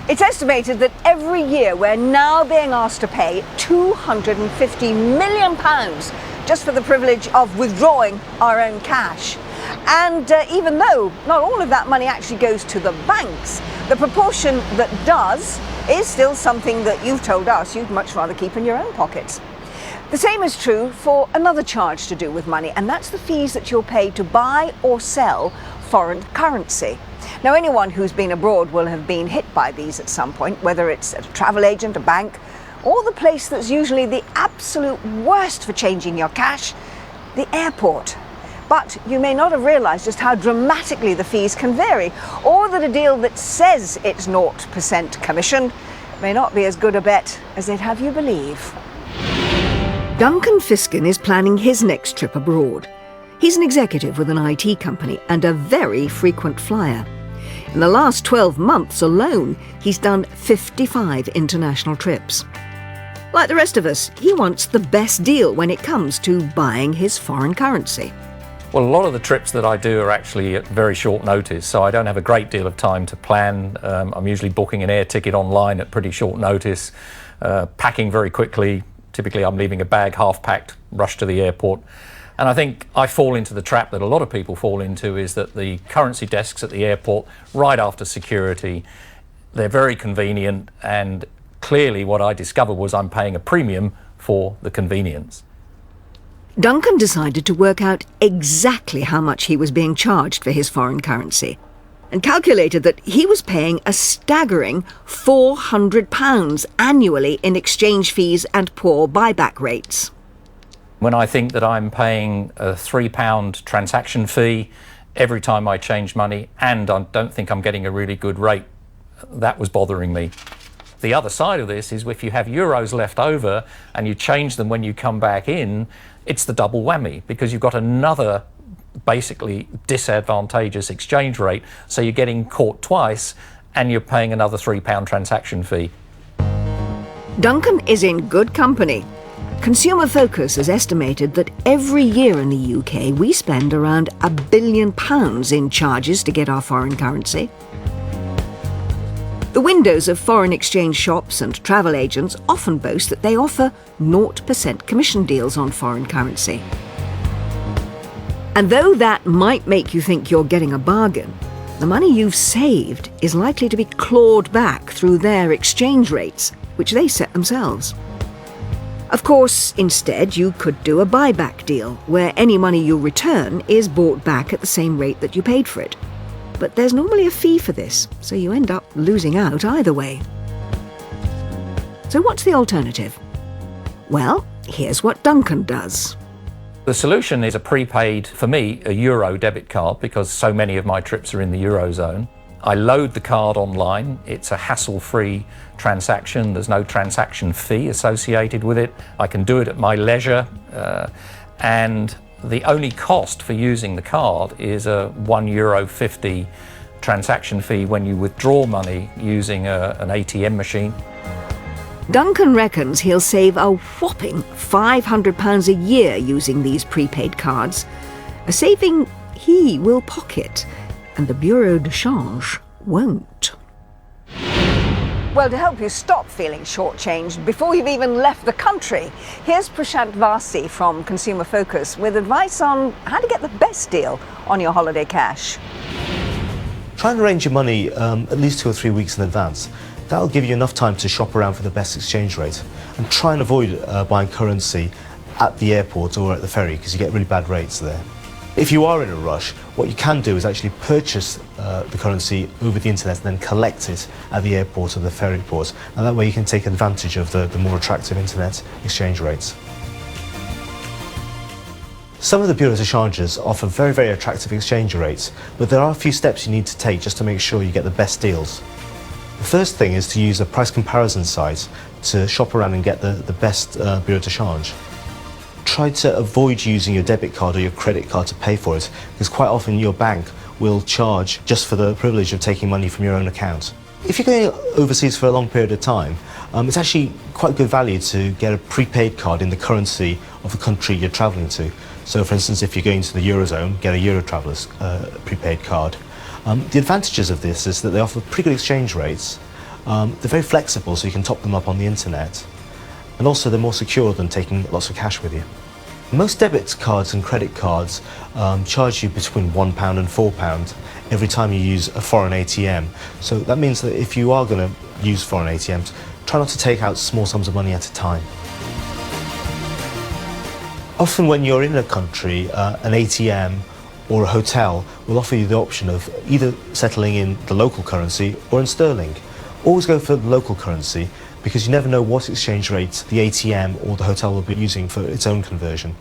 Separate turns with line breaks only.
It's estimated that every year we're now being asked to pay £250 million just for the privilege of withdrawing our own cash. And even though not all of that money actually goes to the banks, the proportion that does is still something that you've told us you'd much rather keep in your own pockets. The same is true for another charge to do with money, and that's the fees that you'll pay to buy or sell foreign currency. Now, anyone who's been abroad will have been hit by these at some point, whether it's at a travel agent, a bank, or the place that's usually the absolute worst for changing your cash, the airport. But you may not have realised just how dramatically the fees can vary, or that a deal that says it's 0% commission may not be as good a bet as they'd have you believe.
Duncan Fiskin is planning his next trip abroad. He's an executive with an IT company and a very frequent flyer. In the last 12 months alone, he's done 55 international trips. Like the rest of us, he wants the best deal when it comes to buying his foreign currency.
Well, a lot of the trips that I do are actually at very short notice, so I don't have a great deal of time to plan. I'm usually booking an air ticket online at pretty short notice, packing very quickly. Typically, I'm leaving a bag half-packed, rush to the airport. And I think I fall into the trap that a lot of people fall into, is that the currency desks at the airport, right after security, they're very convenient, and clearly what I discovered was I'm paying a premium for the convenience.
Duncan decided to work out exactly how much he was being charged for his foreign currency, and calculated that he was paying a staggering £400 annually in exchange fees and poor buyback rates.
When I think that I'm paying a £3 transaction fee every time I change money, and I don't think I'm getting a really good rate, that was bothering me. The other side of this is if you have euros left over and you change them when you come back in, it's the double whammy, because you've got another basically disadvantageous exchange rate, so you're getting caught twice and you're paying another £3 transaction fee.
Duncan is in good company. Consumer Focus has estimated that every year in the UK we spend around £1 billion in charges to get our foreign currency. The windows of foreign exchange shops and travel agents often boast that they offer 0% commission deals on foreign currency. And though that might make you think you're getting a bargain, the money you've saved is likely to be clawed back through their exchange rates, which they set themselves. Of course, instead, you could do a buyback deal, where any money you return is bought back at the same rate that you paid for it. But there's normally a fee for this, so you end up losing out either way. So what's the alternative? Well, here's what Duncan does.
The solution is a prepaid, for me, a Euro debit card, because so many of my trips are in the Eurozone. I load the card online. It's a hassle-free transaction. There's no transaction fee associated with it. I can do it at my leisure, and the only cost for using the card is a €1.50 transaction fee when you withdraw money using an ATM machine.
Duncan reckons he'll save a whopping £500 a year using these prepaid cards, a saving he will pocket, and the Bureau de Change won't.
Well, to help you stop feeling shortchanged before you've even left the country, here's Prashant Vasi from Consumer Focus with advice on how to get the best deal on your holiday cash.
Try and arrange your money at least 2 or 3 weeks in advance. That'll give you enough time to shop around for the best exchange rate, and try and avoid buying currency at the airport or at the ferry, because you get really bad rates there. If you are in a rush, what you can do is actually purchase the currency over the internet and then collect it at the airport or the ferry port, and that way you can take advantage of the more attractive internet exchange rates. Some of the bureaus de change offer very, very attractive exchange rates, but there are a few steps you need to take just to make sure you get the best deals. The first thing is to use a price comparison site to shop around and get the best bureau de change. Try to avoid using your debit card or your credit card to pay for it, because quite often your bank will charge just for the privilege of taking money from your own account. If you're going overseas for a long period of time, it's actually quite good value to get a prepaid card in the currency of the country you're travelling to. So for instance, if you're going to the Eurozone, get a Euro Traveller's prepaid card. The advantages of this is that they offer pretty good exchange rates, They're very flexible, so you can top them up on the internet. And also they're more secure than taking lots of cash with you. Most debit cards and credit cards charge you between £1 and £4 every time you use a foreign ATM. So that means that if you are going to use foreign ATMs, try not to take out small sums of money at a time. Often when you're in a country, an ATM or a hotel will offer you the option of either settling in the local currency or in sterling. Always go for the local currency, because you never know what exchange rate the ATM or the hotel will be using for its own conversion.